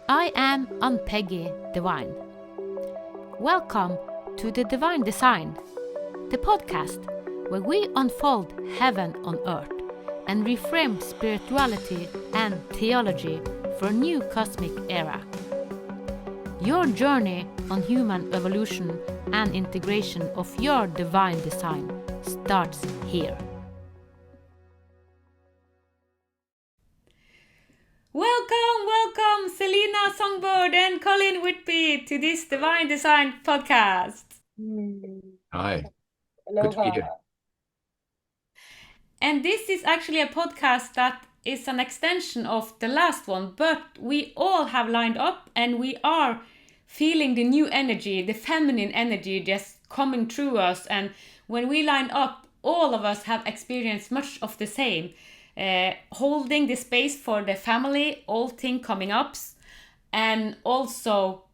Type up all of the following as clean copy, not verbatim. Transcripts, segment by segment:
I am Ann-Peggy Divine. Welcome to the Divine Design, the podcast where we unfold heaven on earth and reframe spirituality and theology for a new cosmic era. Your journey on human evolution and integration of your divine design starts here. Welcome, Saleena Songbird and Colin Whitby to this Divine Design podcast. Hi. Aloha. Good to be here. And this is actually a podcast that is an extension of the last one, but we all have lined up and we are feeling the new energy, the feminine energy just coming through us. And when we line up, all of us have experienced much of the same. Holding the space for the family, all things coming up, and also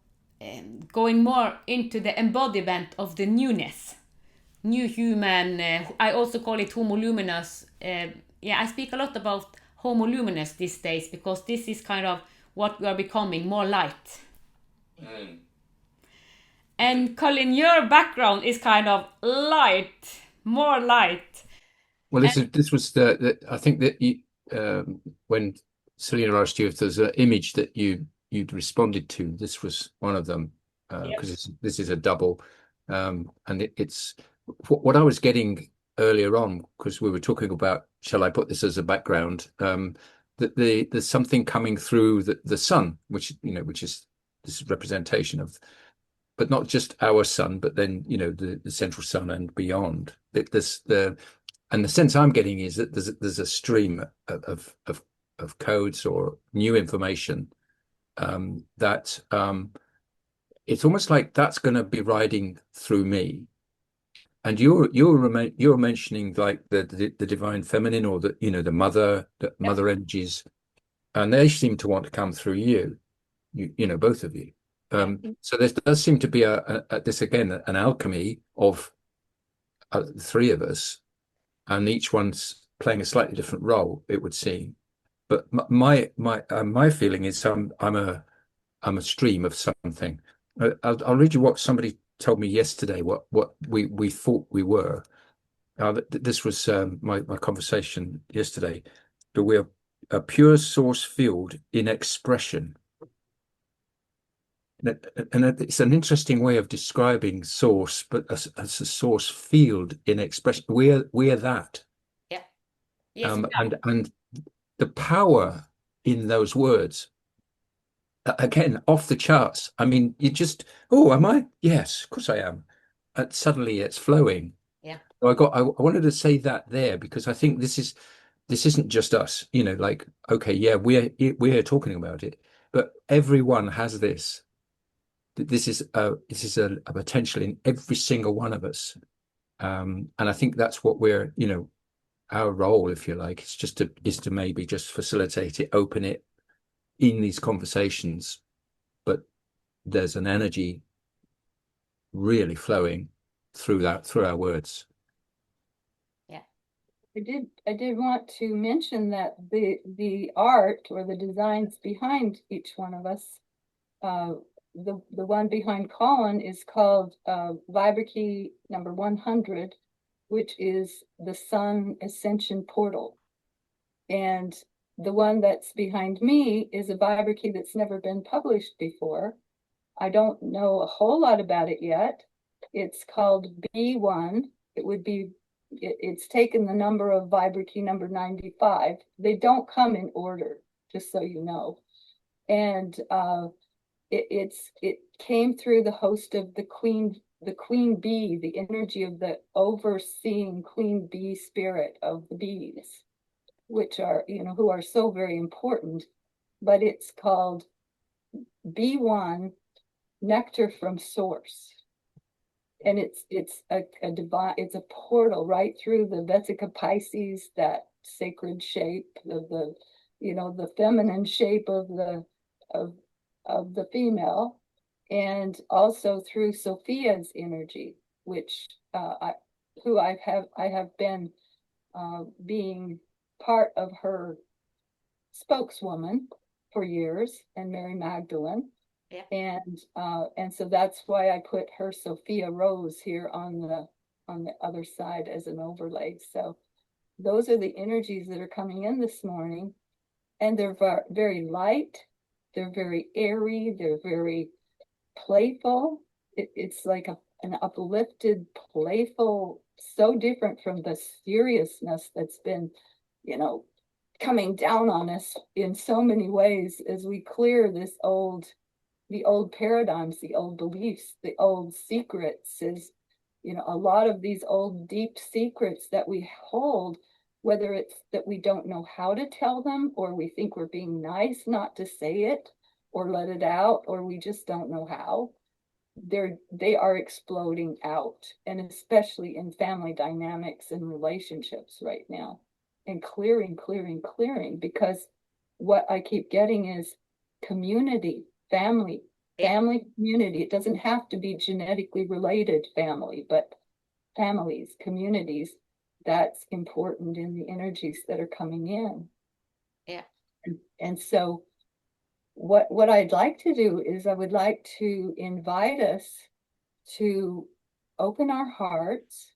going more into the embodiment of the newness. New human, I also call it homo luminous. I speak a lot about homo luminous these days because this is kind of what we are becoming, more light. And Colin, your background is kind of light, more light. Well, this was the I think that you, when Saleena asked you if there's an image that you'd responded to, this was one of them, because this is a double, and it's what I was getting earlier on, because we were talking about, shall I put this as a background, that there's something coming through the sun, which is this representation of, but not just our sun, but then the central sun and beyond. And the sense I'm getting is that there's a stream of codes or new information that it's almost like that's going to be riding through me. And you're mentioning like the divine feminine, or the mother energies, and they seem to want to come through you, both of you. So there does seem to be this again an alchemy of the three of us, and each one's playing a slightly different role, it would seem. But my feeling is I'm a stream of something. I'll read you what somebody told me yesterday. What we thought we were. This was my conversation yesterday. But we're a pure source field in expression. And it's an interesting way of describing source, but as a source field in expression, we're that. Yeah. Yes. And the power in those words, again, off the charts. I mean, you just, am I? Yes, of course I am. And suddenly it's flowing. Yeah. So I wanted to say that there, because I think this isn't just us. Like, okay, yeah, we're talking about it, but everyone has this. This is a potential in every single one of us, and I think that's what we're, our role, if you like, is to maybe just facilitate it, open it in these conversations. But there's an energy really flowing through our words. Yeah, I did want to mention that the art or the designs behind each one of us. The one behind Colin is called Vibra-Key number 100, which is the Sun Ascension Portal. And the one that's behind me is a Vibra-Key that's never been published before. I don't know a whole lot about it yet. It's called B1. It's taken the number of Vibra-Key number 95. They don't come in order, just so you know. And it came through the host of the queen bee, the energy of the overseeing queen bee spirit of the bees, which are, who are so very important. But it's called B1 Nectar from Source. And it's a divine, it's a portal right through the Vesica Pisces, that sacred shape of the feminine shape of the female, and also through Sophia's energy, which I have been being part of her spokeswoman, for years, and Mary Magdalene. Yeah. And so that's why I put her Sophia Rose here on the other side as an overlay. So those are the energies that are coming in this morning, and they're very light, they're very airy, they're very playful. It's like an uplifted, playful, so different from the seriousness that's been, coming down on us in so many ways as we clear the old paradigms, the old beliefs, the old secrets. Is a lot of these old deep secrets that we hold, whether it's that we don't know how to tell them, or we think we're being nice not to say it or let it out, or we just don't know how, they are exploding out, and especially in family dynamics and relationships right now, and clearing, because what I keep getting is community, family community. It doesn't have to be genetically related family, but families, communities, that's important in the energies that are coming in. Yeah. And so what I'd like to do is I would like to invite us to open our hearts.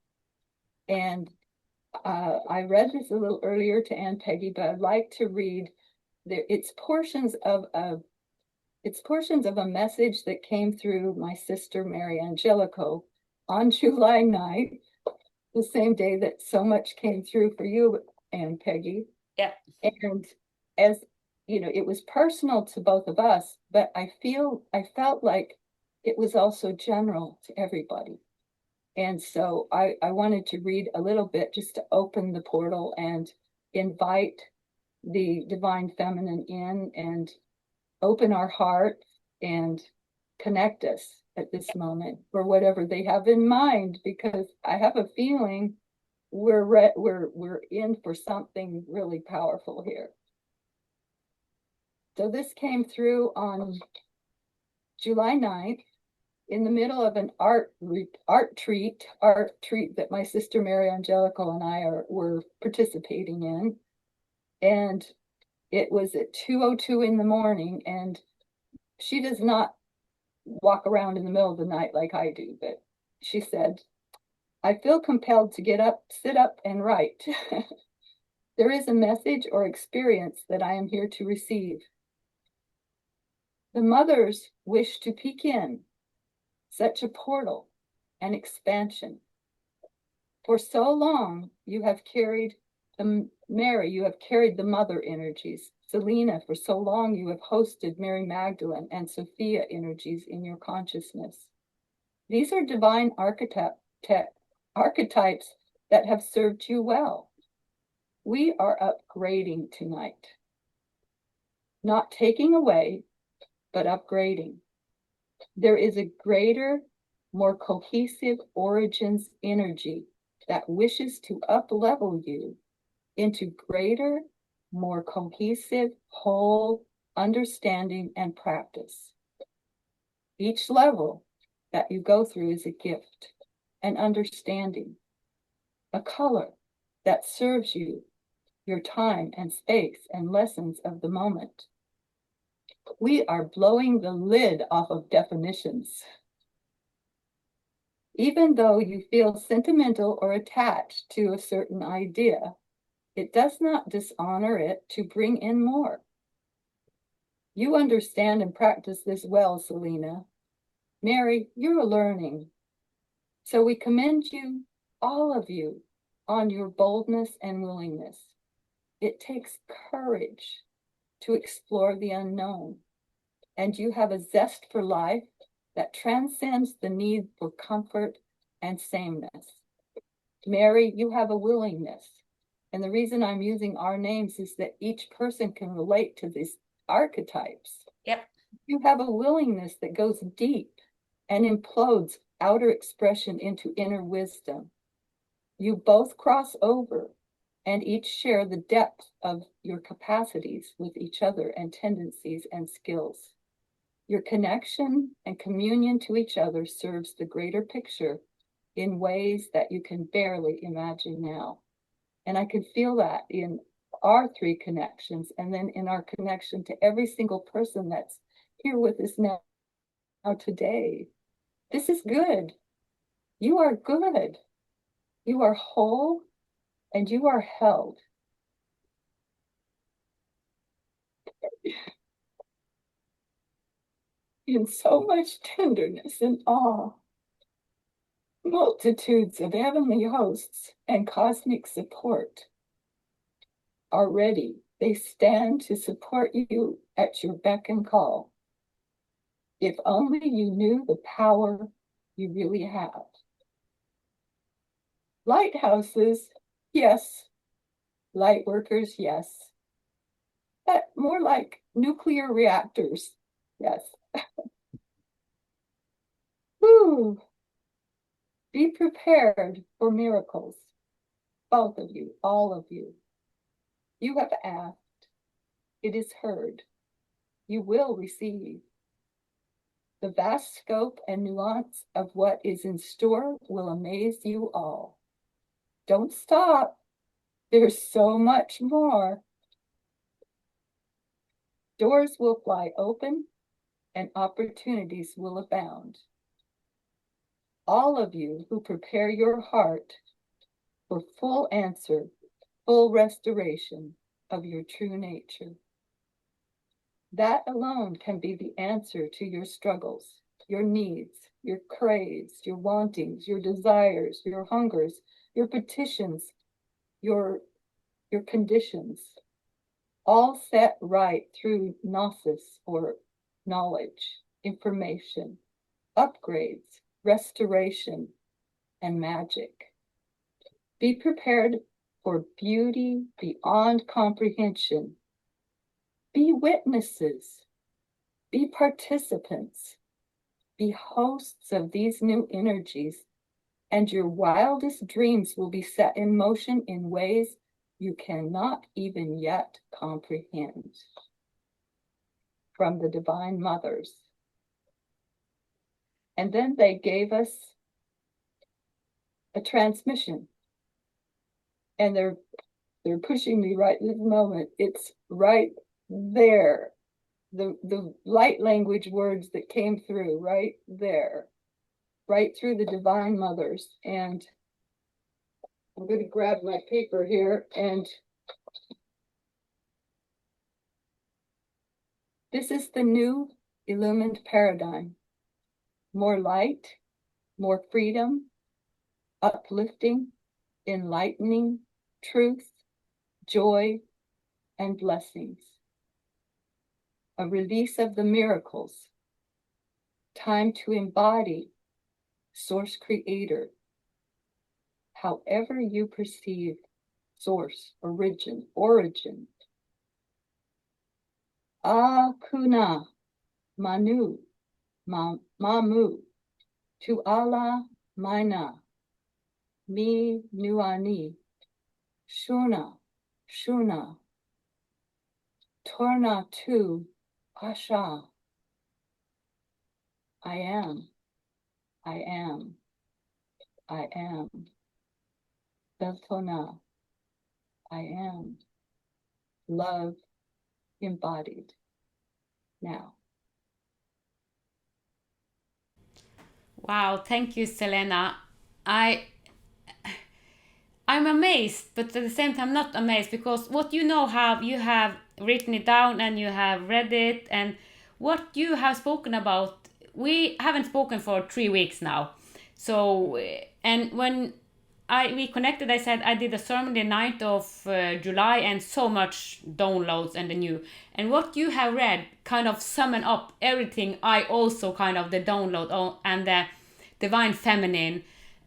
And I read this a little earlier to Ann-Peggy, but I'd like to read it's portions of a message that came through my sister Mary Angelico on July 9th, the same day that so much came through for you, Ann-Peggy. Yeah. And as it was personal to both of us, but I felt like it was also general to everybody. And so I wanted to read a little bit just to open the portal and invite the divine feminine in, and open our hearts and connect us at this moment for whatever they have in mind, because I have a feeling we're in for something really powerful here. So this came through on July 9th in the middle of an art treat that my sister Mary Angelico and I were participating in. And it was at 2:02 in the morning, and she does not walk around in the middle of the night like I do, but she said, "I feel compelled to get up, sit up, and write. There is a message or experience that I am here to receive. The mothers wish to peek in, such a portal, an expansion. For so long you have carried Mary, you have carried the mother energies. Saleena, for so long you have hosted Mary Magdalene and Sophia energies in your consciousness. These are divine archetypes that have served you well. We are upgrading tonight. Not taking away, but upgrading. There is a greater, more cohesive origins energy that wishes to up-level you into greater, more cohesive, whole understanding and practice. Each level that you go through is a gift, an understanding, a color that serves you, your time and space and lessons of the moment. We are blowing the lid off of definitions. Even though you feel sentimental or attached to a certain idea, it does not dishonor it to bring in more. You understand and practice this well, Saleena. Mary, you're learning. So we commend you, all of you, on your boldness and willingness. It takes courage to explore the unknown, and you have a zest for life that transcends the need for comfort and sameness. Mary, you have a willingness. And the reason I'm using our names is that each person can relate to these archetypes. Yep. You have a willingness that goes deep and implodes outer expression into inner wisdom. You both cross over and each share the depth of your capacities with each other and tendencies and skills. Your connection and communion to each other serves the greater picture in ways that you can barely imagine now. And I could feel that in our three connections, and then in our connection to every single person that's here with us now today. This is good. You are good. You are whole and you are held. In so much tenderness and awe. Multitudes of heavenly hosts and cosmic support are ready. They stand to support you at your beck and call. If only you knew the power you really have. Lighthouses, yes. Light workers, yes. But more like nuclear reactors, yes. Woo! Be prepared for miracles. Both of you, all of you. You have asked. It is heard. You will receive. The vast scope and nuance of what is in store will amaze you all. Don't stop. There's so much more. Doors will fly open and opportunities will abound. All of you who prepare your heart for full answer, full restoration of your true nature. That alone can be the answer to your struggles, your needs, your craves, your wantings, your desires, your hungers, your petitions, your conditions, all set right through gnosis or knowledge, information, upgrades, restoration, and magic. Be prepared for beauty beyond comprehension. Be witnesses. Be participants. Be hosts of these new energies, and your wildest dreams will be set in motion in ways you cannot even yet comprehend. From the Divine Mothers. And then they gave us a transmission. And they're pushing me right this moment. It's right there. The light language words that came through right there, right through the Divine Mothers. And I'm going to grab my paper here, and this is the new illumined paradigm. More light, more freedom, uplifting, enlightening, truth, joy, and blessings. A release of the miracles. Time to embody Source Creator. However you perceive source, origin. Akuna, Manu, Mamu, to Allah, Maina, Mi, Nuani, Shuna, Torna, Tu, Asha. I am. Beltona, I am. Love embodied. Now. Wow, thank you, Saleena. I'm amazed, but at the same time not amazed, because what you have written it down and you have read it, and what you have spoken about, we haven't spoken for 3 weeks now. So, and when we connected, I said I did a ceremony the 9th of July, and so much downloads and the new. And what you have read kind of summon up everything I also kind of the download and the divine feminine.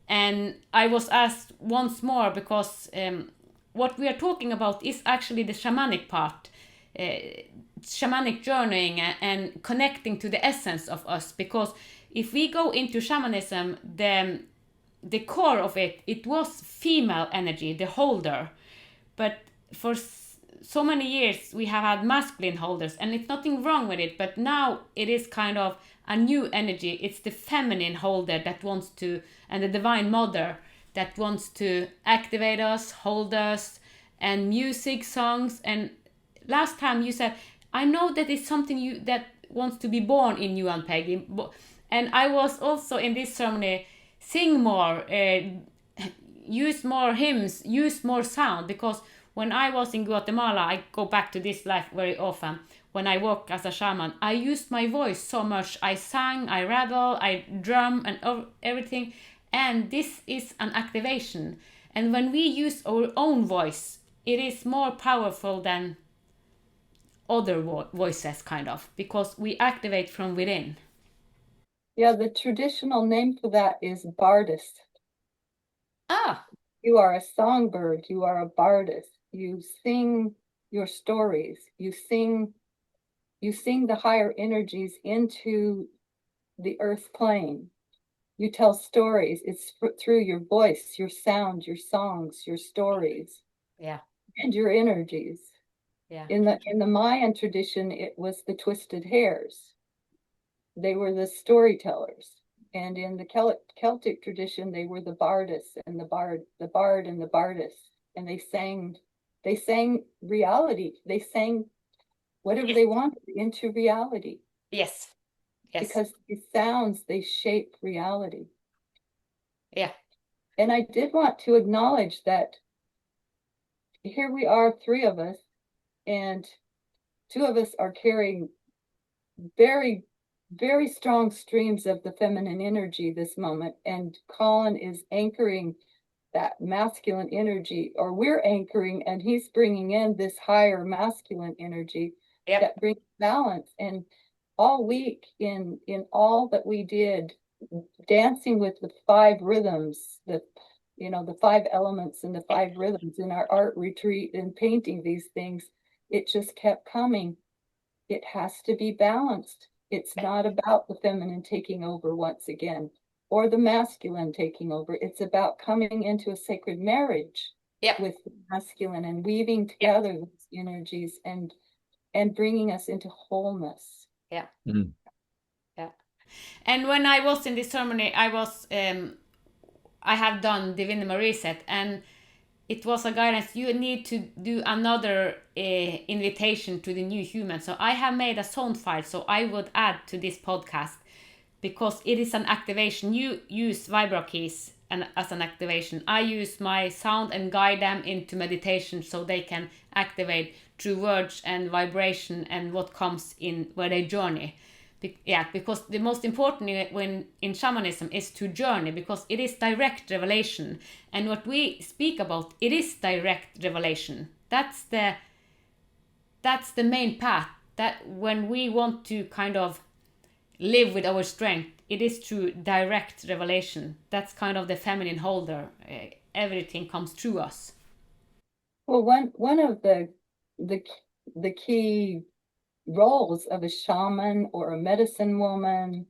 And I was asked once more, because what we are talking about is actually the shamanic part, shamanic journeying and connecting to the essence of us. Because if we go into shamanism, the core of it was female energy, the holder. But for so many years we have had masculine holders, and it's nothing wrong with it, but now it is kind of a new energy. It's the feminine holder that wants to, and the Divine Mother that wants to activate us, hold us, and music, songs. And last time you said, I know that it's something you that wants to be born in you, Ann-Peggy. And I was also in this ceremony, sing more, use more hymns, use more sound, because when I was in Guatemala, I go back to this life very often. When I work as a shaman, I used my voice so much. I sang, I rattle, I drum, and everything. And this is an activation. And when we use our own voice, it is more powerful than other voices, kind of, because we activate from within. Yeah, the traditional name for that is bardist. Ah. You are a songbird, you are a bardist. You sing your stories. You sing the higher energies into the earth plane. You tell stories. It's through your voice, your sound, your songs, your stories. Yeah. And your energies. Yeah. In the Mayan tradition, it was the twisted hairs. They were the storytellers. And in the Celtic tradition, they were the bardists and the bard and the bardist. And they sang reality. They sang whatever they wanted into reality. Yes. Yes. Because the sounds, they shape reality. Yeah. And I did want to acknowledge that here we are, three of us, and two of us are carrying very, very strong streams of the feminine energy this moment. And Colin is anchoring that masculine energy, or we're anchoring, and he's bringing in this higher masculine energy that brings balance. And all week in all that we did, dancing with the five rhythms, the 5 elements and the 5 rhythms in our art retreat and painting these things, it just kept coming. It has to be balanced. It's not about the feminine taking over once again, or the masculine taking over. It's about coming into a sacred marriage with the masculine and weaving together those energies and bringing us into wholeness. Yeah. Mm. Yeah. And when I was in this ceremony, I have done Divinity Reset, and it was a guidance. You need to do another invitation to the new human. So I have made a sound file, so I would add to this podcast, because it is an activation. You use vibra keys as an activation. I use my sound and guide them into meditation so they can activate through words and vibration and what comes in where they journey. Because the most important when in shamanism is to journey, because it is direct revelation, and what we speak about, it is direct revelation. That's the main path. That when we want to kind of live with our strength, it is through direct revelation. That's kind of the feminine holder. Everything comes through us. Well, one of the key roles of a shaman or a medicine woman,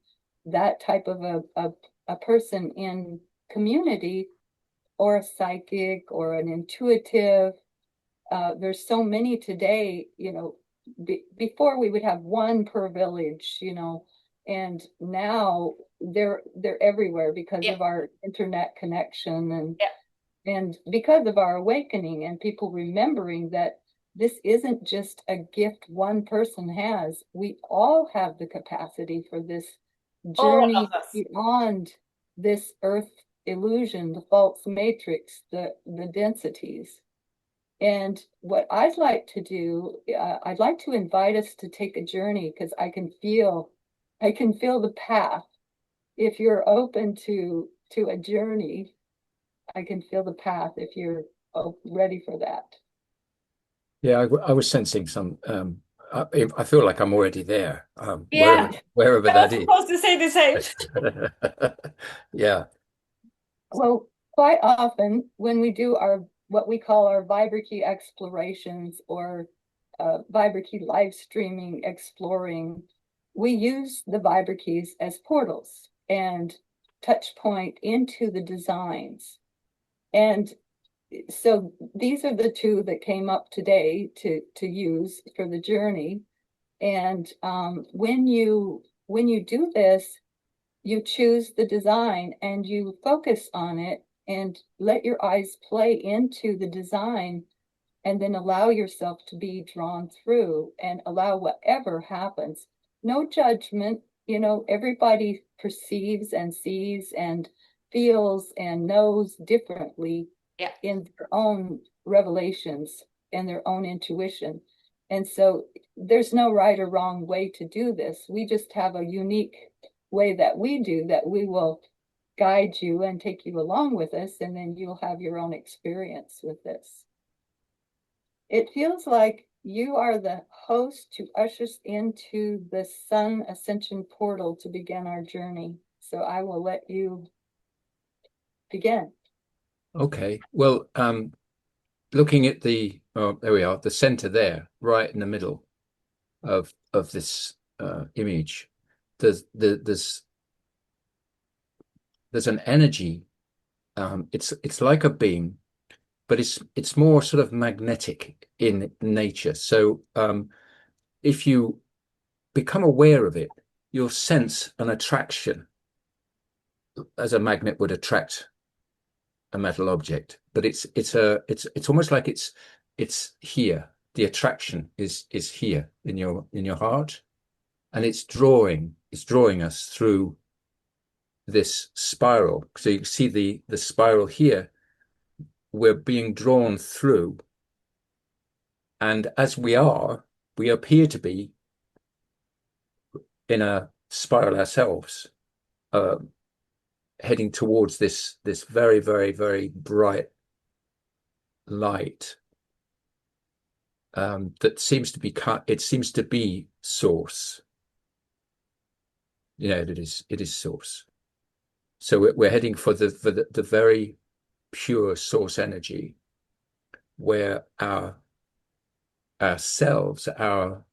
that type of a person in community, or a psychic or an intuitive. There's so many today, before we would have one per village, and now they're everywhere because of our internet connection and because of our awakening and people remembering that this isn't just a gift one person has. We all have the capacity for this journey beyond this earth illusion, the false matrix, the densities. And what I'd like to do, I'd like to invite us to take a journey, because I can feel the path. If you're open to a journey, I can feel the path if you're ready for that. Yeah, I was sensing some. I feel like I'm already there. Wherever that is. I was supposed to say the same. Yeah. Well, quite often when we do what we call our vibra-key explorations, or vibra-key live streaming exploring, we use the vibra-keys as portals and touch point into the designs. And so these are the two that came up today to use for the journey. And when you do this, you choose the design and you focus on it and let your eyes play into the design and then allow yourself to be drawn through and allow whatever happens. No judgment, everybody perceives and sees and feels and knows differently in their own revelations and their own intuition. And so there's no right or wrong way to do this. We just have a unique way that we do that we will guide you and take you along with us, and then you'll have your own experience with this. It feels like you are the host to usher us into the sun ascension portal to begin our journey. So I will let you begin. Okay. Well, looking at there we are, the center there, right in the middle of this image, there's an energy. It's like a beam, but it's more sort of magnetic in nature. So if you become aware of it, you'll sense an attraction as a magnet would attract a metal object. But it's almost like it's here. The attraction is here in your heart, and it's drawing us through this spiral. So you see the spiral here. We're being drawn through, and as we appear to be in a spiral ourselves, heading towards this very, very, very bright light that seems to be source. It is source. So we're heading for the very pure source energy, where ourselves, our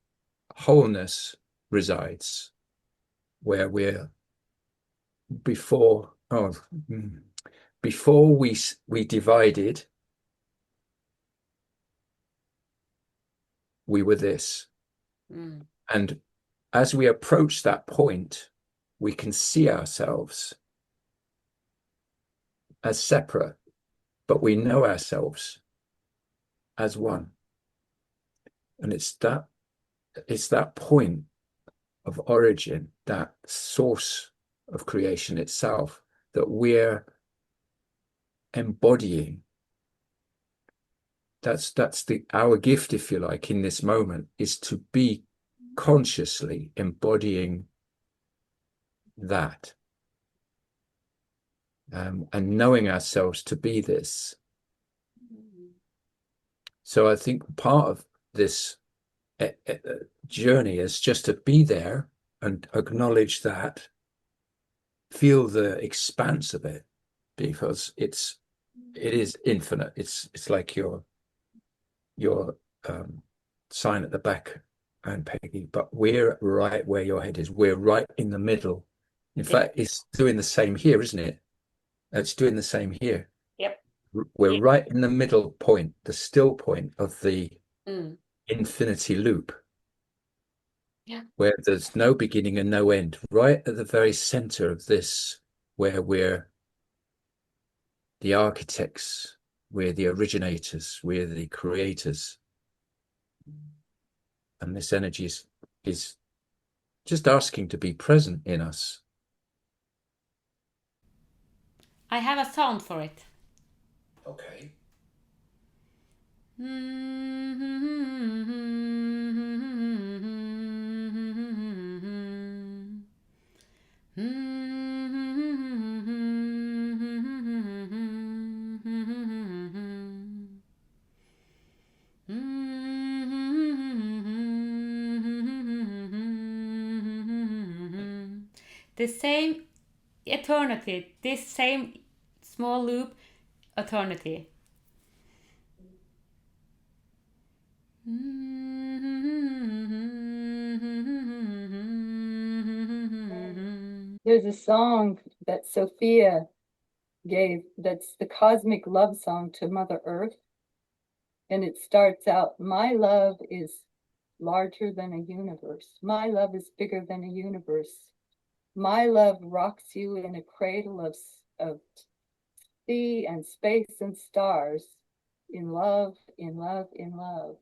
wholeness resides, where we're before we divided, we were this. And as we approach that point, we can see ourselves as separate, but we know ourselves as one. And it's that point of origin, that source of creation itself, that we're embodying. That's our gift, if you like, in this moment, is to be consciously embodying that, and knowing ourselves to be this. So I think part of this journey is just to be there and acknowledge that, feel the expanse of it, because it is infinite. It's like your sign at the back, Ann-Peggy, but we're right where your head is. We're right in the middle. In fact, it's doing the same here, isn't it? It's doing the same here. Yep. We're right in the middle point, the still point of the infinity loop. Yeah. Where there's no beginning and no end, right at the very center of this, where we're the architects, we're the originators, we're the creators. And this energy is just asking to be present in us. I have a sound for it. Okay. The same eternity, this same small loop, eternity. There's a song that Sophia gave that's the cosmic love song to Mother Earth. And it starts out, my love is larger than a universe. My love is bigger than a universe. My love rocks you in a cradle of sea and space and stars. in love, in love, in love.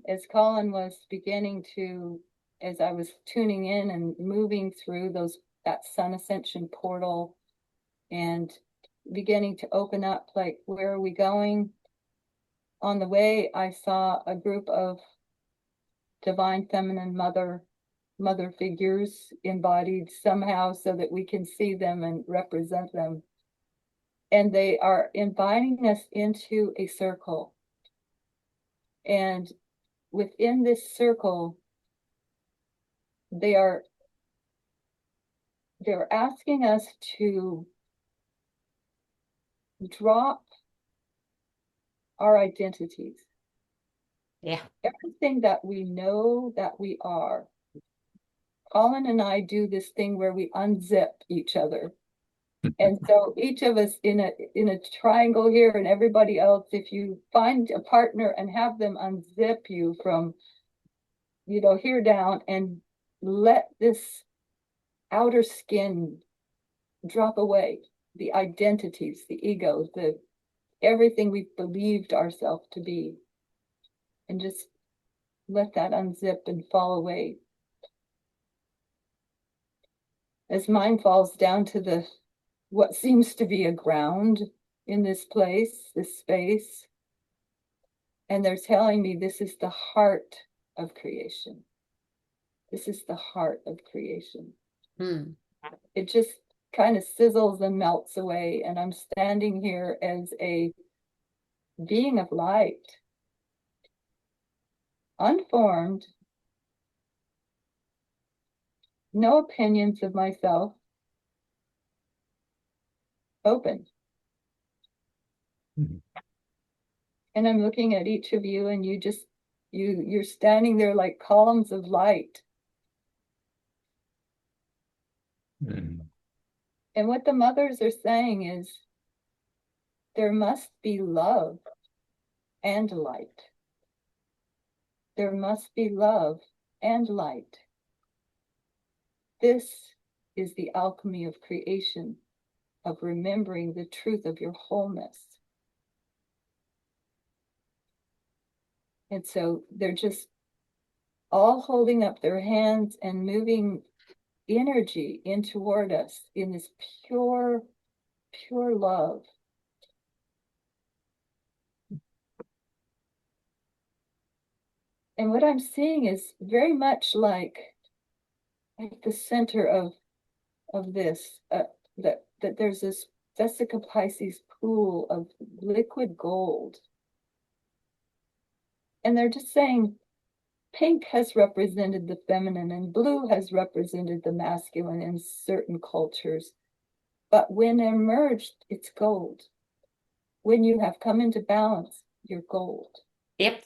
As Colin was beginning to, as I was tuning in and moving through that sun ascension portal and beginning to open up, like, where are we going? On the way, I saw a group of divine feminine mother figures embodied somehow so that we can see them and represent them. And they are inviting us into a circle. And within this circle, they're asking us to drop our identities. Yeah. Everything that we know that we are. Colin and I do this thing where we unzip each other. And so each of us in a triangle here, and everybody else, if you find a partner and have them unzip you from, here down, and let this outer skin drop away, the identities, the ego, everything we've believed ourselves to be, and just let that unzip and fall away. As mine falls down to what seems to be a ground in this place, this space, and they're telling me this is the heart of creation. This is the heart of creation. It just kind of sizzles and melts away, and I'm standing here as a being of light, unformed, no opinions of myself, open. And I'm looking at each of you, and you're standing there like columns of light. And what the mothers are saying is there must be love and light. There must be love and light. This is the alchemy of creation, of remembering the truth of your wholeness. And so they're just all holding up their hands and moving energy in toward us in this pure, pure love. And what I'm seeing is very much like the center of this, that there's this Vesica Pisces pool of liquid gold. And they're just saying pink has represented the feminine and blue has represented the masculine in certain cultures. But when they're merged, it's gold. When you have come into balance, you're gold. Yep.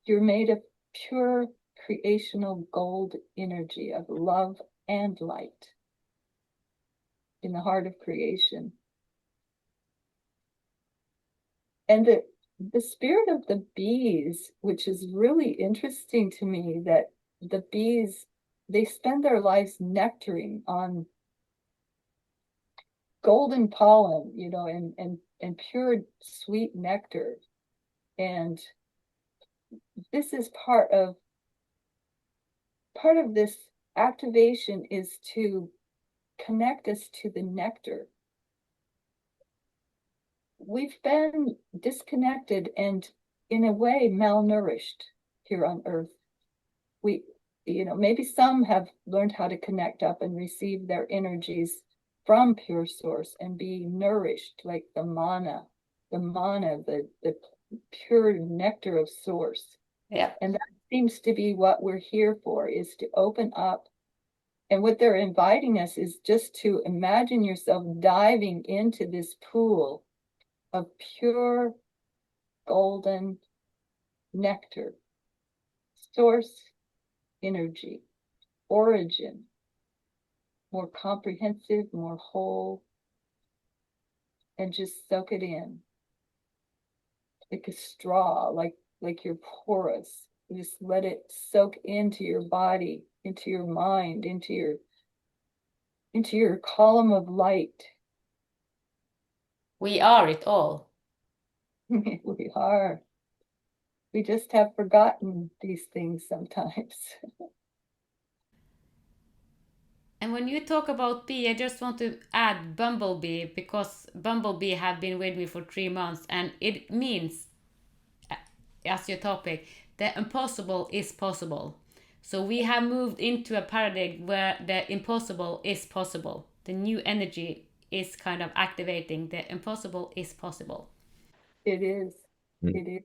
You're made of pure creational gold energy of love and light in the heart of creation. And the spirit of the bees, which is really interesting to me, that the bees, they spend their lives nectaring on golden pollen, and pure sweet nectar. And this is part of this activation is to connect us to the nectar. We've been disconnected and in a way malnourished here on earth. We, maybe some have learned how to connect up and receive their energies from pure source and be nourished like the mana, the pure nectar of source. Yeah. And that seems to be what we're here for, is to open up. And what they're inviting us is just to imagine yourself diving into this pool of pure golden nectar, source energy, origin, more comprehensive, more whole, and just soak it in like a straw, like you're porous. Just let it soak into your body, into your mind, into your column of light. We are it all. We are. We just have forgotten these things sometimes. And when you talk about bee, I just want to add bumblebee, because bumblebee have been with me for 3 months, and it means, as your topic, the impossible is possible. So we have moved into a paradigm where the impossible is possible. The new energy is kind of activating. The impossible is possible. It is. Mm. It is.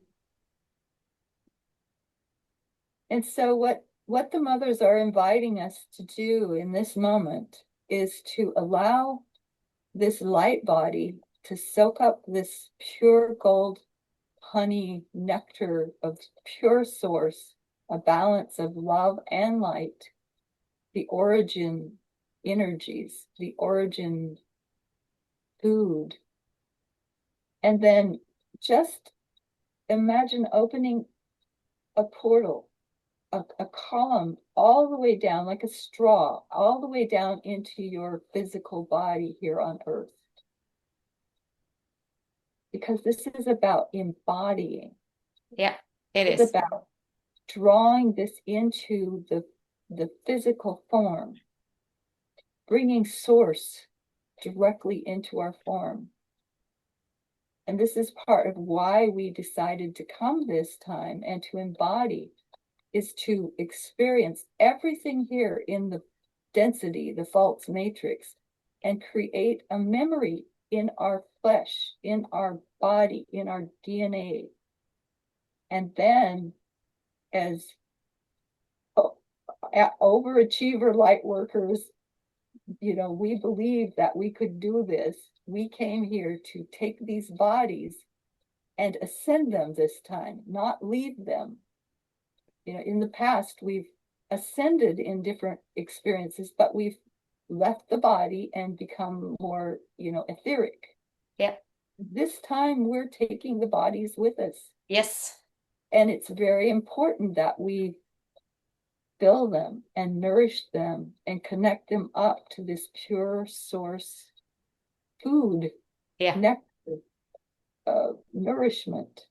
And so what the mothers are inviting us to do in this moment is to allow this light body to soak up this pure gold honey nectar of pure source, a balance of love and light, the origin energies, the origin food. And then just imagine opening a portal, a column all the way down, like a straw, all the way down into your physical body here on earth. Because this is about embodying. Yeah, it It's is. about drawing this into the physical form, bringing source directly into our form. And this is part of why we decided to come this time and to embody, is to experience everything here in the density, the false matrix, and create a memory in our flesh, in our body, in our DNA. And then, as overachiever light workers, we believe that we could do this. We came here to take these bodies and ascend them this time, not leave them. In the past, we've ascended in different experiences, but we've left the body and become more, etheric. Yeah. This time we're taking the bodies with us. Yes. And it's very important that we fill them and nourish them and connect them up to this pure source food, Yeah. nectar, nourishment.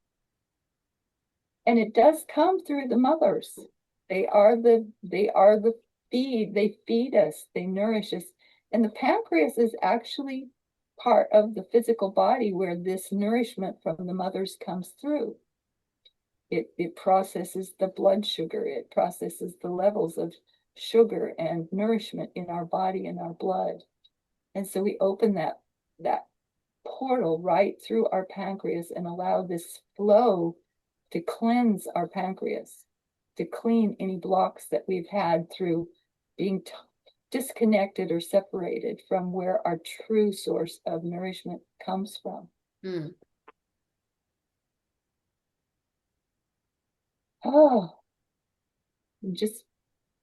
And it does come through the mothers. They are the feed. They feed us, they nourish us. And the pancreas is actually part of the physical body where this nourishment from the mothers comes through. It processes the blood sugar, it processes the levels of sugar and nourishment in our body and our blood. And so we open that portal right through our pancreas and allow this flow to cleanse our pancreas, to clean any blocks that we've had through being disconnected or separated from where our true source of nourishment comes from. Mm. Oh, just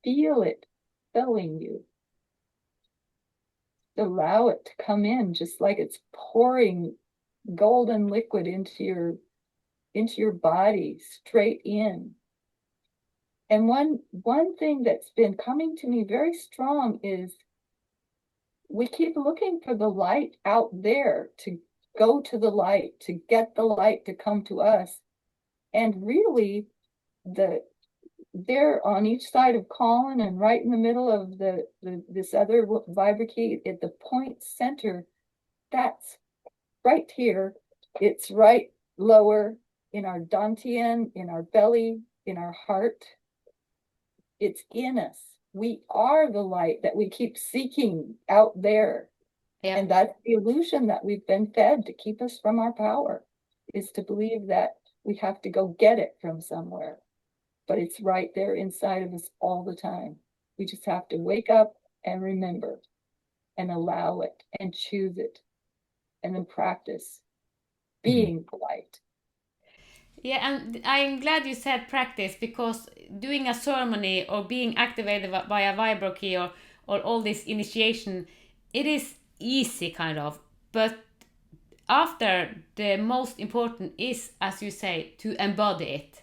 feel it filling you. Allow it to come in just like it's pouring golden liquid into your body, straight in. And one thing that's been coming to me very strong is we keep looking for the light out there, to go to the light, to get the light to come to us. And really, there on each side of Colin and right in the middle of this other vibra-key at the point center, that's right here. It's right lower in our dantian, in our belly, in our heart. It's in us. We are the light that we keep seeking out there. Yeah. And that's the illusion that we've been fed to keep us from our power, is to believe that we have to go get it from somewhere. But it's right there inside of us all the time. We just have to wake up and remember and allow it and choose it and then practice being the light. Yeah, and I'm glad you said practice, because doing a ceremony or being activated by a vibro key or all this initiation, it is easy kind of. But after, the most important is, as you say, to embody it.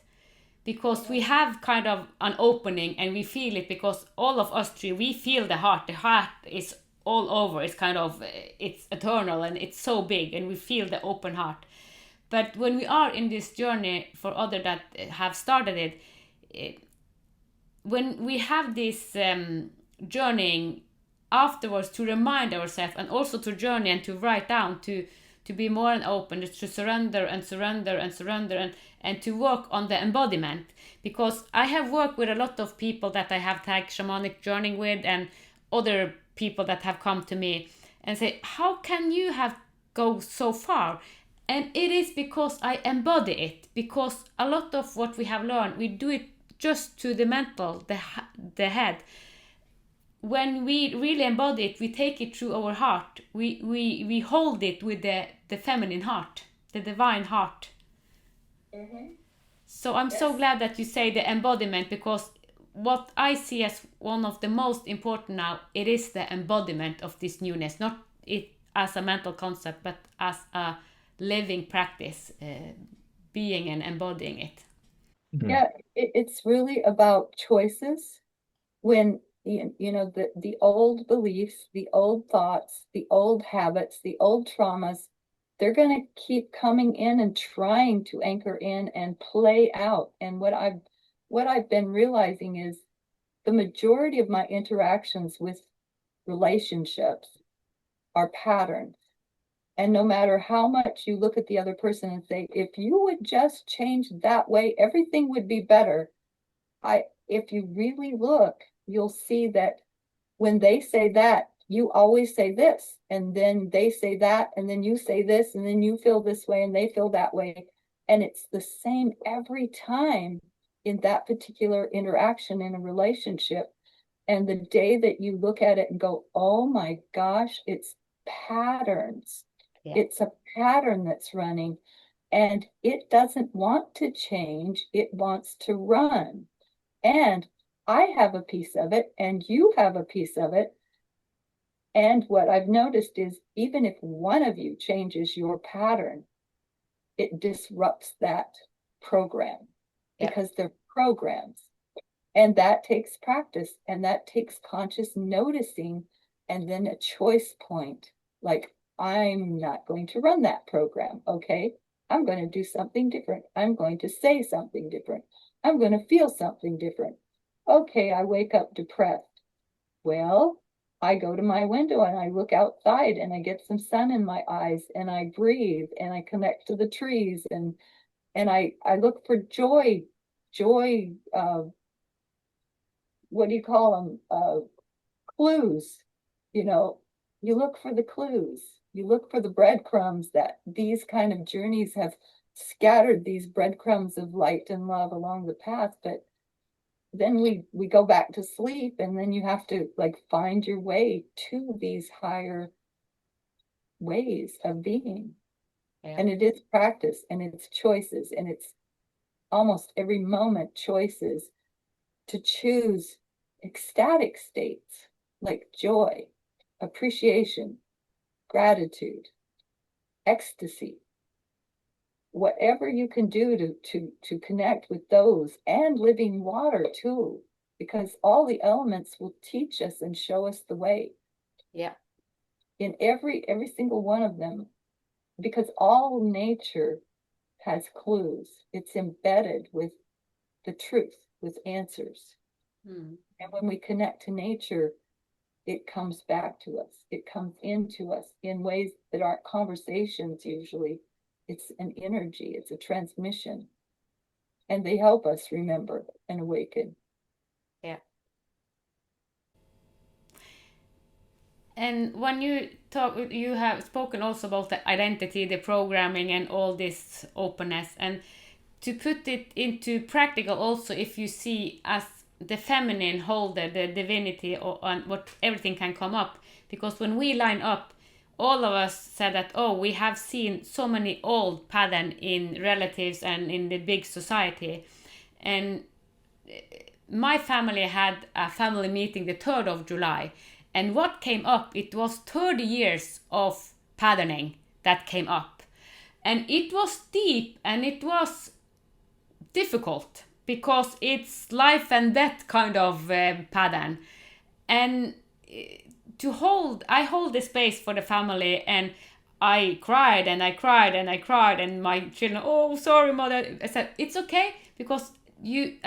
Because we have kind of an opening and we feel it, because all of us three, we feel the heart. The heart is all over. It's kind of, it's eternal and it's so big, and we feel the open heart. But when we are in this journey for others that have started it, when we have this journeying afterwards, to remind ourselves and also to journey and to write down, to be more and open, to surrender and surrender and surrender, and to work on the embodiment. Because I have worked with a lot of people that I have tagged shamanic journeying with, and other people that have come to me and say, how can you have go so far? And it is because I embody it, because a lot of what we have learned, we do it just to the mental, the head. When we really embody it, we take it through our heart. We hold it with the feminine heart, the divine heart. Mm-hmm. So I'm so glad that you say the embodiment, because what I see as one of the most important now, it is the embodiment of this newness, not it as a mental concept, but as a living practice, being and embodying it. Yeah, it's really about choices. When you know the old beliefs, the old thoughts, the old habits, the old traumas, they're going to keep coming in and trying to anchor in and play out. And what I've been realizing is the majority of my interactions with relationships are patterns. And no matter how much you look at the other person and say, if you would just change that way, everything would be better. If you really look, you'll see that when they say that, you always say this, and then they say that, and then you say this, and then you feel this way and they feel that way. And it's the same every time in that particular interaction in a relationship. And the day that you look at it and go, oh my gosh, it's patterns. Yeah. It's a pattern that's running, and it doesn't want to change. It wants to run. And I have a piece of it, and you have a piece of it. And what I've noticed is even if one of you changes your pattern, it disrupts that program, because they're programs. And that takes practice, and that takes conscious noticing, and then a choice point. Like, I'm not going to run that program. Okay, I'm going to do something different. I'm going to say something different. I'm going to feel something different. Okay, I wake up depressed. Well, I go to my window and I look outside and I get some sun in my eyes and I breathe and I connect to the trees and I look for joy, what do you call them? Clues. You know, you look for the clues. You look for the breadcrumbs that these kind of journeys have scattered, these breadcrumbs of light and love along the path. But then we go back to sleep, and then you have to like find your way to these higher ways of being. Yeah. And it is practice, and it's choices, and it's almost every moment choices to choose ecstatic states like joy, appreciation, gratitude, ecstasy, whatever you can do to connect with those, and living water too, because all the elements will teach us and show us the way. Yeah. In every single one of them, because all nature has clues. It's embedded with the truth, with answers. And when we connect to nature, it comes back to us. It comes into us in ways that aren't conversations usually. It's an energy, it's a transmission. And they help us remember and awaken. Yeah. And when you talk, you have spoken also about the identity, the programming, and all this openness. And to put it into practical also, if you see as the feminine holder, the divinity, and what everything can come up. Because when we line up, all of us said that, oh, we have seen so many old patterns in relatives and in the big society. And my family had a family meeting the 3rd of July. And what came up, it was 30 years of patterning that came up. And it was deep and it was difficult because it's life and death kind of pattern. And I hold the space for the family, and I cried and I cried and I cried, and my children, oh, sorry, mother. I said, it's okay, because we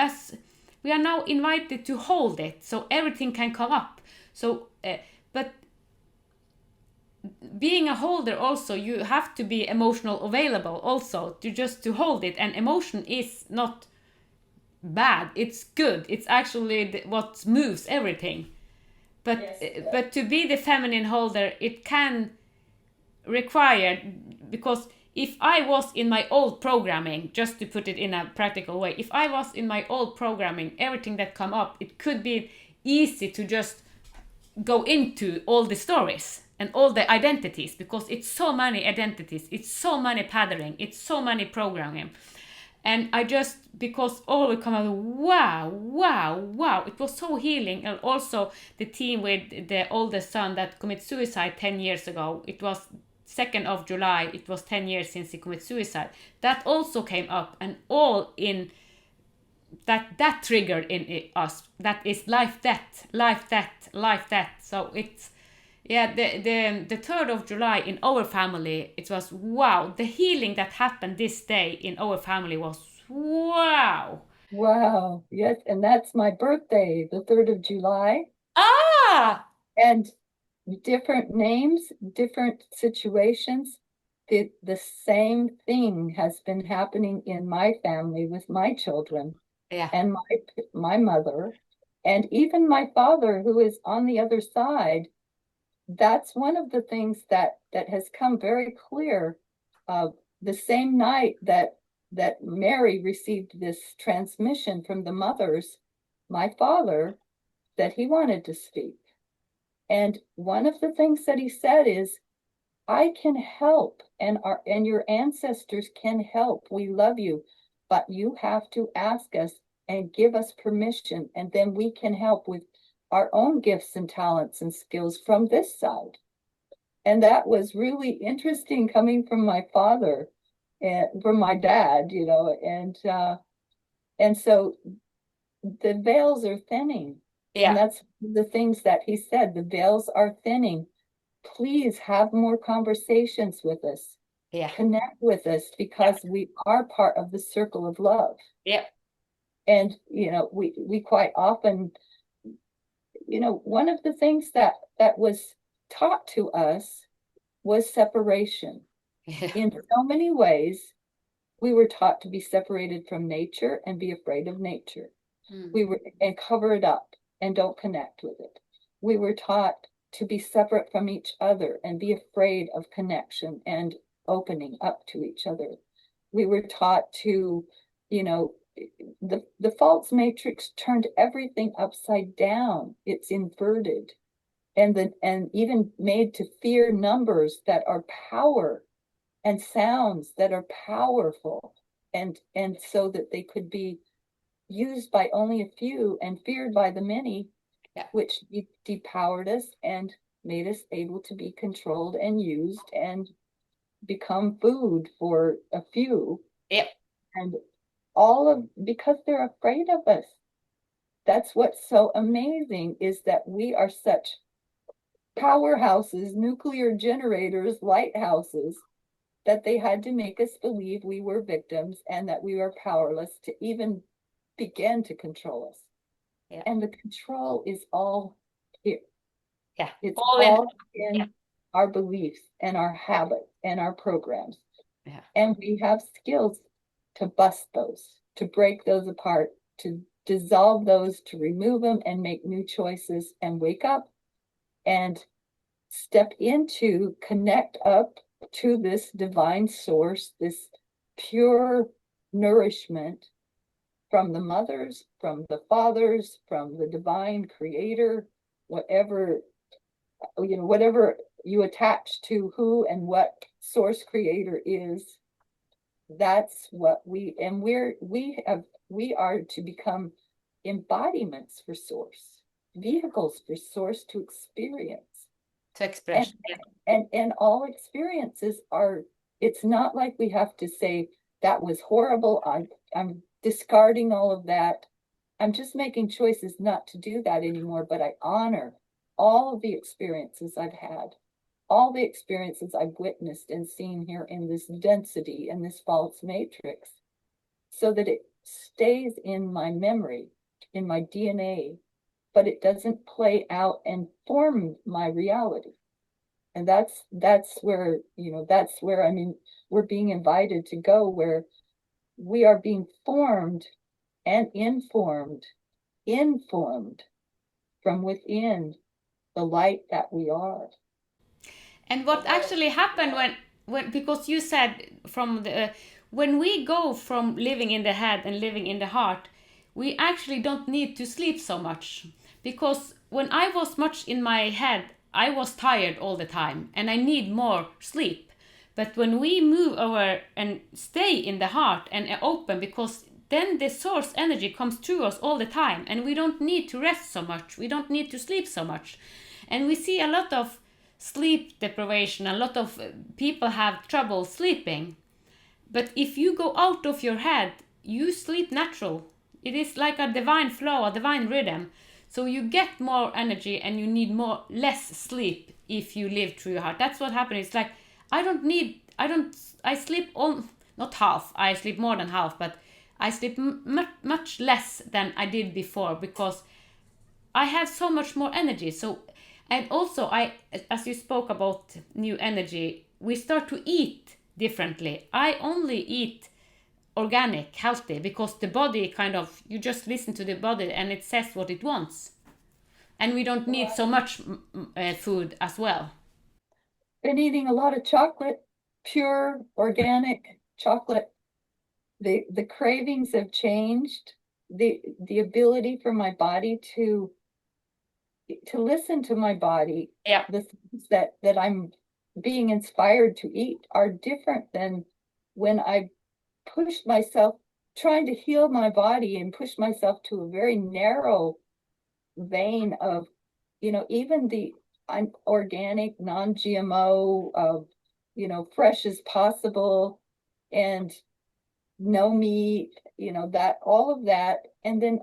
are now invited to hold it, so everything can come up. So, but being a holder also, you have to be emotional available also to hold it. And emotion is not bad, it's good, it's actually what moves everything. But yes, but to be the feminine holder, it can require, because if I was in my old programming, just to put it in a practical way, if I was in my old programming, everything that come up, it could be easy to just go into all the stories and all the identities, because it's so many identities, it's so many patterning, it's so many programming. And I just, because all would come out, wow, wow, wow, it was so healing. And also the team with the oldest son that committed suicide 10 years ago, it was 2nd of July, it was 10 years since he committed suicide. That also came up, and all in that triggered in us. That is life, death, life, death, life, death. So it's, yeah, the 3rd of July in our family, it was wow. The healing that happened this day in our family was wow. Wow. Yes. And that's my birthday, the 3rd of July. Ah! And different names, different situations. The same thing has been happening in my family with my children. Yeah. And my mother, and even my father, who is on the other side. That's one of the things that has come very clear. The same night that Mary received this transmission from the mothers, my father said he wanted to speak. And one of the things that he said is, I can help, and your ancestors can help. We love you, but you have to ask us and give us permission, and then we can help with our own gifts and talents and skills from this side. And that was really interesting coming from my father and from my dad, and so the veils are thinning. Yeah. And that's the things that he said, the veils are thinning. Please have more conversations with us. Yeah. Connect with us, because we are part of the circle of love. Yeah. And, we quite often, one of the things that was taught to us was separation. Yeah. In so many ways, we were taught to be separated from nature and be afraid of nature. And cover it up and don't connect with it. We were taught to be separate from each other and be afraid of connection and opening up to each other. We were taught to, the false matrix turned everything upside down. It's inverted, and even made to fear numbers that are power, and sounds that are powerful, and so that they could be used by only a few and feared by the many. Yeah. Which depowered us and made us able to be controlled and used and become food for a few. Yeah. And because they're afraid of us. That's what's so amazing, is that we are such powerhouses, nuclear generators, lighthouses, that they had to make us believe we were victims and that we were powerless to even begin to control us. Yeah. And the control is all here. Yeah. It's all in our beliefs and our habits and our programs. Yeah. And we have skills to bust those, to break those apart, to dissolve those, to remove them and make new choices and wake up and step into, connect up to this divine source, this pure nourishment from the mothers, from the fathers, from the divine creator, whatever you attach to who and what source creator is. That's what we are to become embodiments for source, vehicles for source to experience. To express. And all experiences are, it's not like we have to say, that was horrible, I'm discarding all of that. I'm just making choices not to do that anymore, but I honor all of the experiences I've had, all the experiences I've witnessed and seen here in this density and this false matrix, so that it stays in my memory, in my DNA, but it doesn't play out and form my reality. And that's where, that's where, I mean, we're being invited to go, where we are being formed and informed from within the light that we are. And what actually happened when because you said from the when we go from living in the head and living in the heart, we actually don't need to sleep so much. Because when I was much in my head, I was tired all the time and I need more sleep. But when we move over and stay in the heart and open, because then the source energy comes through us all the time and we don't need to rest so much, we don't need to sleep so much. And we see a lot of sleep deprivation, a lot of people have trouble sleeping. But if you go out of your head, you sleep natural. It is like a divine flow, a divine rhythm. So you get more energy and you need less sleep if you live through your heart. That's what happens. It's like I sleep not half, I sleep more than half, but I sleep much less than I did before, because I have so much more energy. So, and also as you spoke about new energy, we start to eat differently. I only eat organic, healthy, because the body you just listen to the body and it says what it wants. And we don't need so much food as well. Been eating a lot of chocolate, pure organic chocolate. The cravings have changed. The ability for my body to listen to my body. Yeah. The things that I'm being inspired to eat are different than when I pushed myself trying to heal my body and push myself to a very narrow vein of, even I'm organic, non-GMO, fresh as possible, and no meat, that, all of that. And then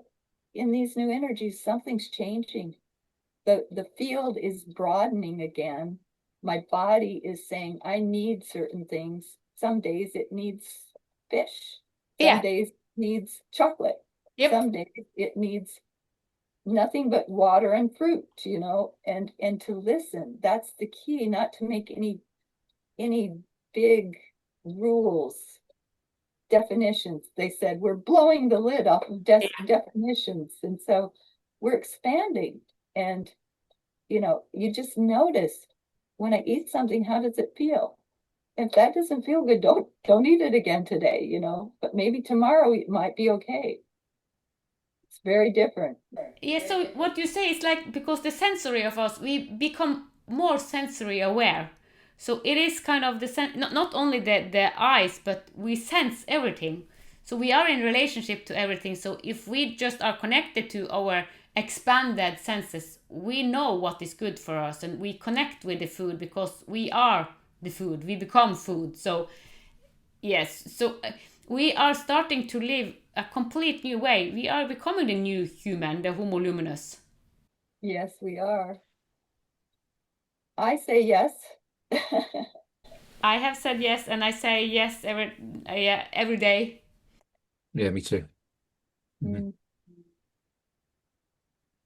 in these new energies, something's changing. The field is broadening again. My body is saying, I need certain things. Some days it needs fish. Some days it needs chocolate. Yep. Some days it needs nothing but water and fruit, and to listen. That's the key, not to make any big rules, definitions. They said we're blowing the lid off of definitions, and so we're expanding. And you just notice, when I eat something, how does it feel? If that doesn't feel good, don't eat it again today, but maybe tomorrow it might be okay. It's very different. Yeah, so what you say is like, because the sensory of us, we become more sensory aware. So it is kind of not only the eyes, but we sense everything. So we are in relationship to everything. So if we just are connected to our expanded senses, we know what is good for us, and we connect with the food because we are the food. We become food. So yes, so we are starting to live a complete new way. We are becoming the new human, the Homo luminous. Yes, we are. I say yes. I have said yes, and I say yes every day. Yeah, me too. Mm-hmm.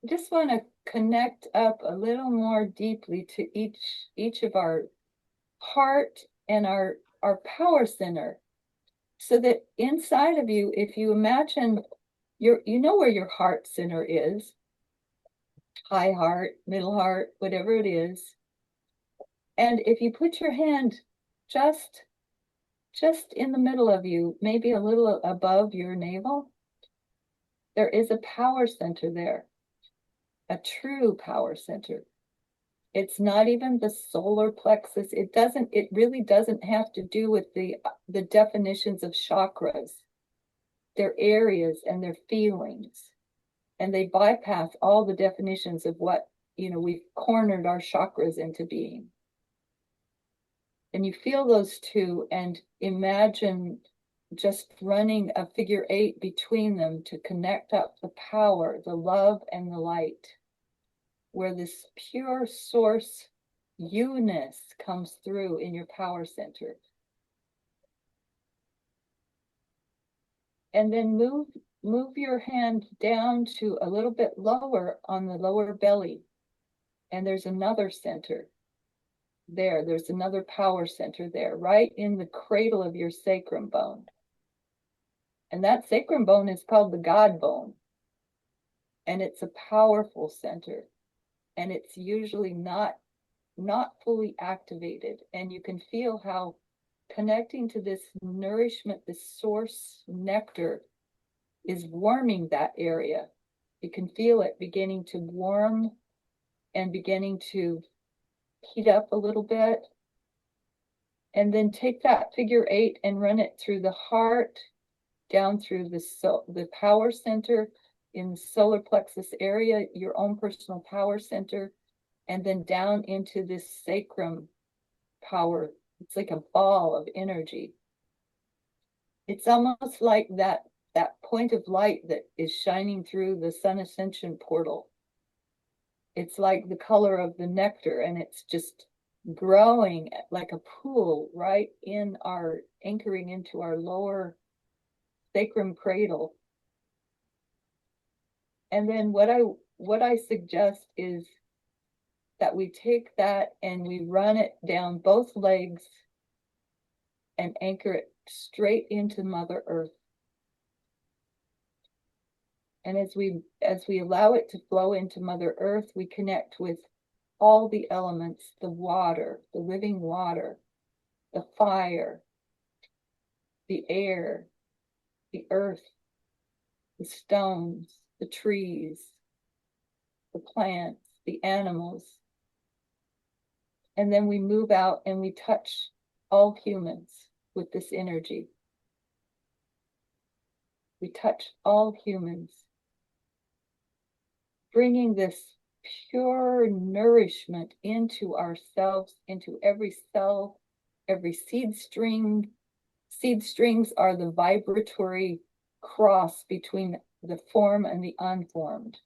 Just want to connect up a little more deeply to each of our heart and our power center, so that inside of you, if you imagine where your heart center is, high heart, middle heart, whatever it is. And if you put your hand just in the middle of you, maybe a little above your navel, there is a power center there, a true power center. It's not even the solar plexus. It really doesn't have to do with the definitions of chakras. They're areas and they're feelings. And they bypass all the definitions of what, we've cornered our chakras into being. And you feel those two and imagine just running a figure 8 between them to connect up the power, the love, and the light. where this pure source you-ness comes through in your power center. And then move your hand down to a little bit lower on the lower belly. And there's another center there. There's another power center there, right in the cradle of your sacrum bone. And that sacrum bone is called the God bone. And it's a powerful center. And it's usually not fully activated. And you can feel how connecting to this nourishment, this source nectar, is warming that area. You can feel it beginning to warm and beginning to heat up a little bit. And then take that figure 8 and run it through the heart, down through the power center in the solar plexus area, your own personal power center, and then down into this sacrum power. It's like a ball of energy. It's almost like that point of light that is shining through the sun ascension portal. It's like the color of the nectar, and it's just growing like a pool right in our anchoring into our lower sacrum cradle. And then what I suggest is that we take that and we run it down both legs and anchor it straight into Mother Earth. And as we allow it to flow into Mother Earth, we connect with all the elements, the water, the living water, the fire, the air, the earth, the stones, the trees, the plants, the animals. And then we move out and we touch all humans with this energy. We touch all humans, bringing this pure nourishment into ourselves, into every cell, every seed string. Seed strings are the vibratory cross between the form and the unformed.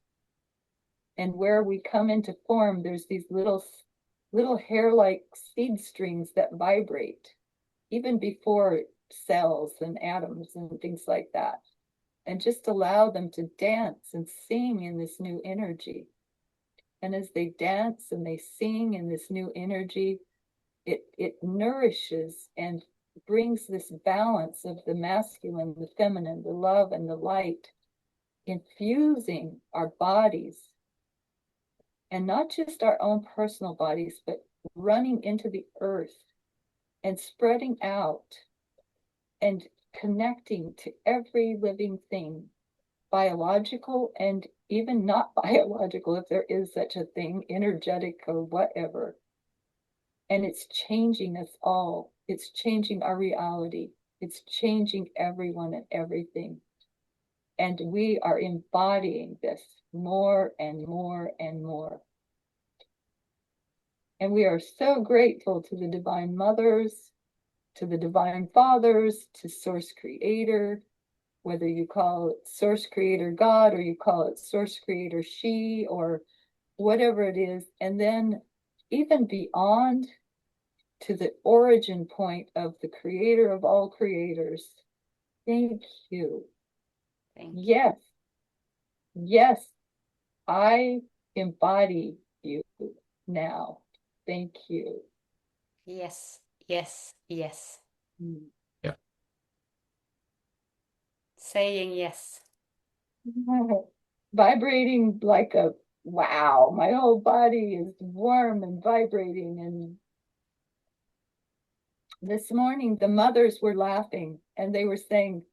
And where we come into form, there's these little hair-like seed strings that vibrate, even before cells and atoms and things like that. And just allow them to dance and sing in this new energy. And as they dance and they sing in this new energy, it nourishes and brings this balance of the masculine, the feminine, the love and the light, infusing our bodies. And not just our own personal bodies, but running into the earth and spreading out and connecting to every living thing, biological and even not biological, if there is such a thing, energetic or whatever. And it's changing us all. It's changing our reality. It's changing everyone and everything. And we are embodying this more and more and more. And we are so grateful to the Divine Mothers, to the Divine Fathers, to Source Creator, whether you call it Source Creator God or you call it Source Creator She or whatever it is. And then even beyond to the origin point of the Creator of all creators. Thank you. Thank you. Yes. Yes. I embody you now. Thank you. Yes, yes, yes. Yeah. Saying yes. Vibrating like a wow. My whole body is warm and vibrating. And this morning, the mothers were laughing and they were saying,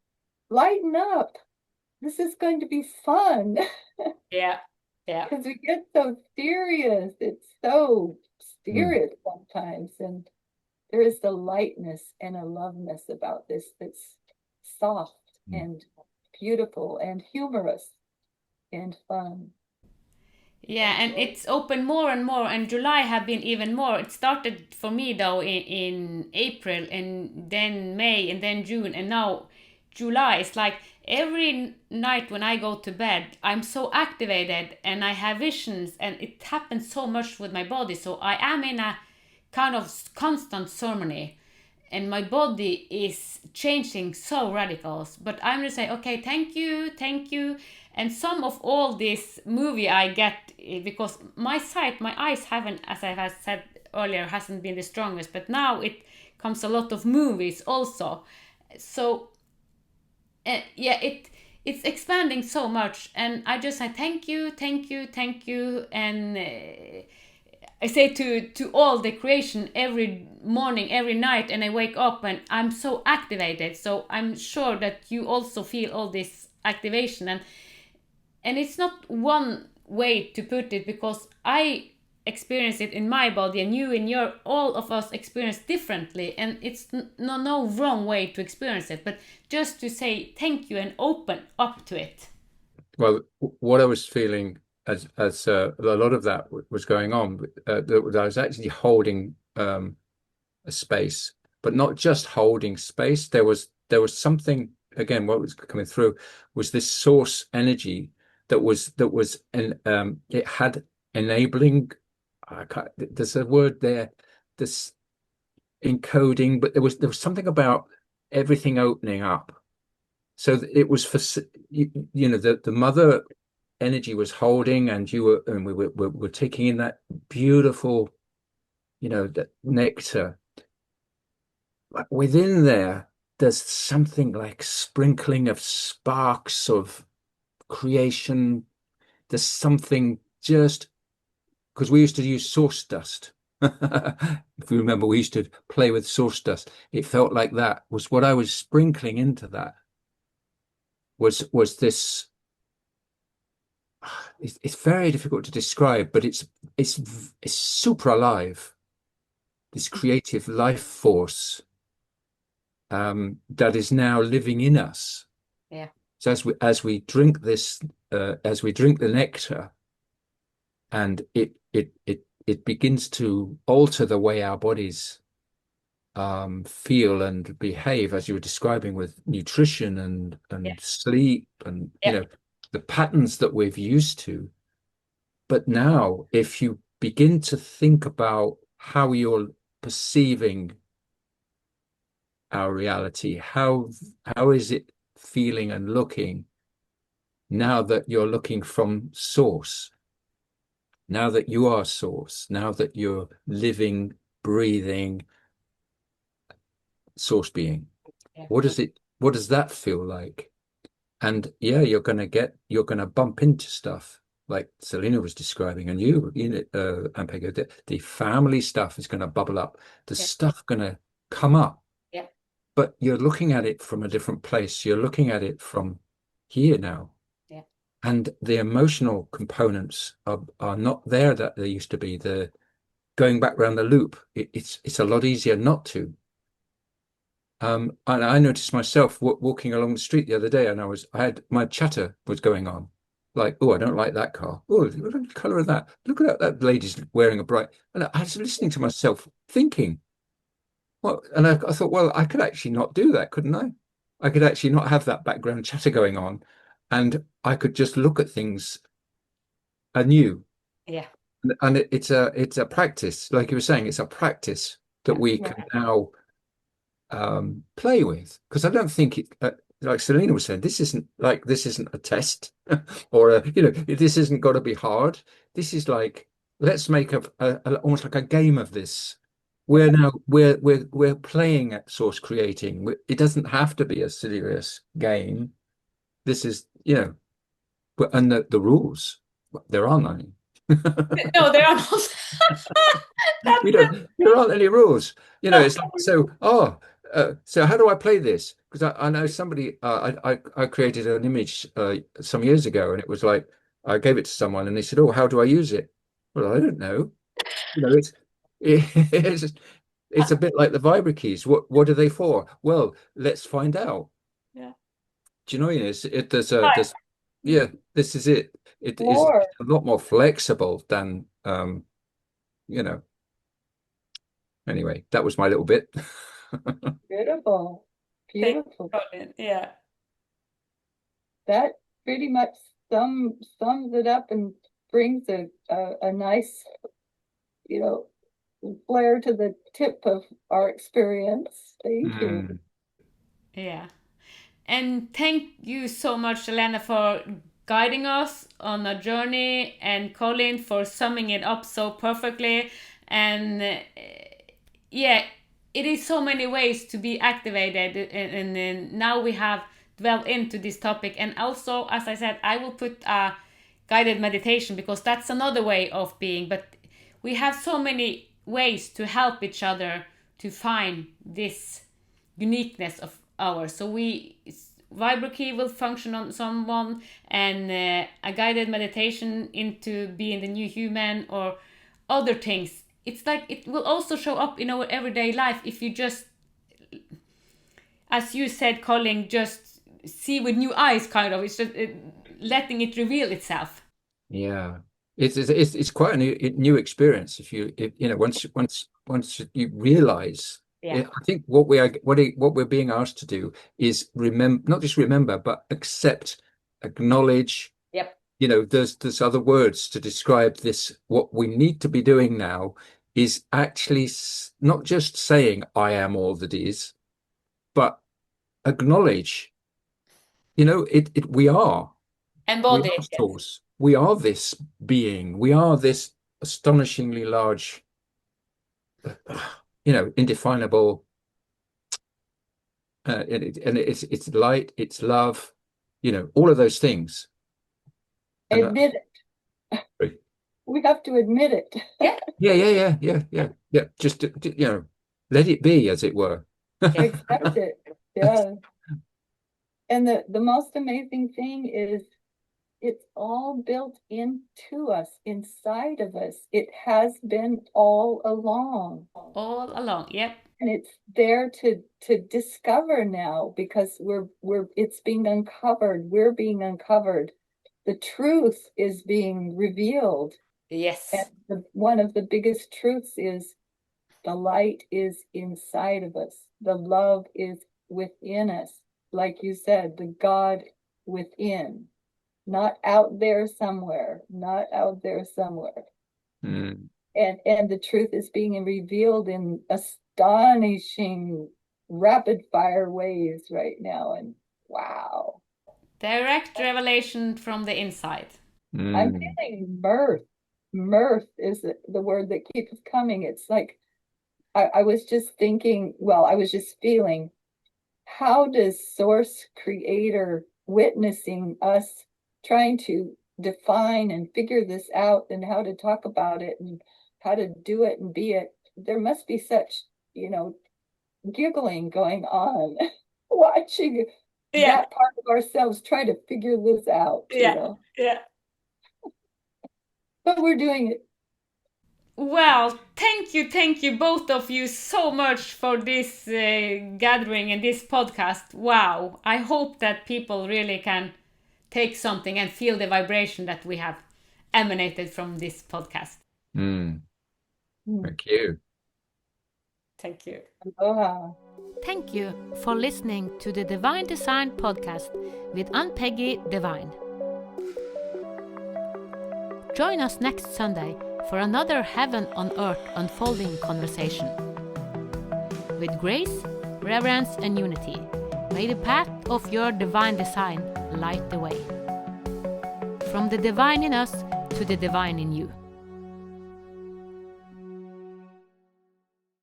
lighten up. This is going to be fun. Yeah, yeah. Because we get so serious. It's so serious sometimes. And there is the lightness and a loveness about this that's soft and beautiful and humorous and fun. Yeah, and it's open more and more, and July have been even more. It started for me though in April, and then May, and then June, and now July. It's like every night when I go to bed, I'm so activated and I have visions, and it happens so much with my body. So I am in a kind of constant ceremony, and my body is changing so radicals. But I'm just saying, okay, thank you, thank you. And some of all this movie I get, because my sight, my eyes haven't, as I have said earlier, hasn't been the strongest, but now it comes a lot of movies also. So yeah, it's expanding so much, and I just say thank you, thank you, thank you. And I say to all the creation every morning, every night, and I wake up and I'm so activated. So I'm sure that you also feel all this activation, and it's not one way to put it, because I experience it in my body, and you in your, all of us experience differently, and it's no wrong way to experience it, but just to say thank you and open up to it. Well, what I was feeling as a lot of that was going on, that I was actually holding a space, but not just holding space. There was something, again, what was coming through was this source energy and it had enabling. There's a word there, this encoding, but there was something about everything opening up. So it was for the mother energy was holding, and we were taking in that beautiful, that nectar. But within there, there's something like sprinkling of sparks of creation. There's something just because we used to use source dust. If you remember, we used to play with source dust. It felt like that was what I was sprinkling into that. Was this? It's very difficult to describe, but it's super alive. This creative life force that is now living in us. Yeah. So as we drink this, as we drink the nectar, and it begins to alter the way our bodies feel and behave, as you were describing with nutrition and Yeah. sleep and Yeah. the patterns that we've used to. But now, if you begin to think about how you're perceiving our reality, how is it feeling and looking now that you're looking from source, now that you are source, now that you're living, breathing source being, Yeah. what does that feel like? And yeah, you're going to bump into stuff like Saleena was describing, and Ann-Peggy, the family stuff is going to bubble up, the Yeah. stuff going to come up. Yeah. But you're looking at it from a different place. You're looking at it from here now. Yeah. And the emotional components are not there that they used to be. The going back around the loop, it's a lot easier not to. And I noticed myself walking along the street the other day, and I had my chatter was going on, like, oh, I don't like that car. Oh, look at the color of that. Look at that lady's wearing a bright. And I was listening to myself, thinking, well, and I thought, well, I could actually not do that, couldn't I? I could actually not have that background chatter going on, and I could just look at things anew. Yeah. And it's a practice, like you were saying, it's a practice that we Yeah. can now play with, because I don't think it like Saleena was saying, this isn't a test or this isn't got to be hard. This is like, let's make almost like a game of this. We're playing at source creating. It doesn't have to be a serious game. This is and the rules, there aren't any. No, there are not. We That, don't. There aren't any rules. It's like, so how do I play this? Because I know somebody. I created an image some years ago, and it was like I gave it to someone, and they said, "Oh, how do I use it?" Well, I don't know. It's it's a bit like the vibra keys. What are they for? Well, let's find out. yeah. Do you know? Right. Yeah. This is it. It is War. a lot more flexible than you know. Anyway, that was my little bit. Beautiful. Thank you, Beautiful. Colin. Yeah. that pretty much sums it up and brings a nice, flair to the tip of our experience. Thank you. Yeah. And thank you so much, Saleena, for guiding us on a journey, and Colin for summing it up so perfectly. And yeah, it is so many ways to be activated, and now we have dwelled into this topic. And also, as I said, I will put a guided meditation, because that's another way of being. But we have so many ways to help each other to find this uniqueness of ours. So Vibra-Ki will function on someone, and a guided meditation into being the new human, or other things. It's like it will also show up in our everyday life if you just, as you said, Colin, just see with new eyes, kind of. It's just letting it reveal itself. Yeah, it's quite a new experience if you once you realize. Yeah. I think what we're being asked to do is not just remember, but accept, acknowledge. Yep. There's other words to describe this. What we need to be doing now is actually not just saying I am all that is, but acknowledge. We are. Embody. We are source. We are this being. We are this astonishingly large, indefinable. And it's light, it's love, all of those things. Admit it. We have to admit it. Yeah. Just let it be, as it were. Accept it. Yeah. And the most amazing thing is, it's all built into us, inside of us. It has been all along. All along, yep. And it's there to discover now, because it's being uncovered. We're being uncovered. The truth is being revealed. Yes. And one of the biggest truths is the light is inside of us. The love is within us. Like you said, the God within. Not out there somewhere. Not out there somewhere. Mm. And the truth is being revealed in astonishing, rapid fire ways right now. And wow. Direct revelation from the inside. I'm feeling mirth. Mirth is the word that keeps coming. It's like, I was just thinking, I was just feeling, how does Source Creator witnessing us trying to define and figure this out, and how to talk about it, and how to do it and be it? There must be such, giggling going on, watching that part of ourselves try to figure this out. Yeah. But we're doing it. Well, thank you, both of you, so much for this gathering and this podcast. Wow. I hope that people really can take something and feel the vibration that we have emanated from this podcast. Thank you. Thank you. Aloha. Thank you for listening to the Divine Design podcast with Ann-Peggy Divine. Join us next Sunday for another Heaven on Earth unfolding conversation. With grace, reverence, and unity, may the path of your divine design light the way. From the divine in us to the divine in you.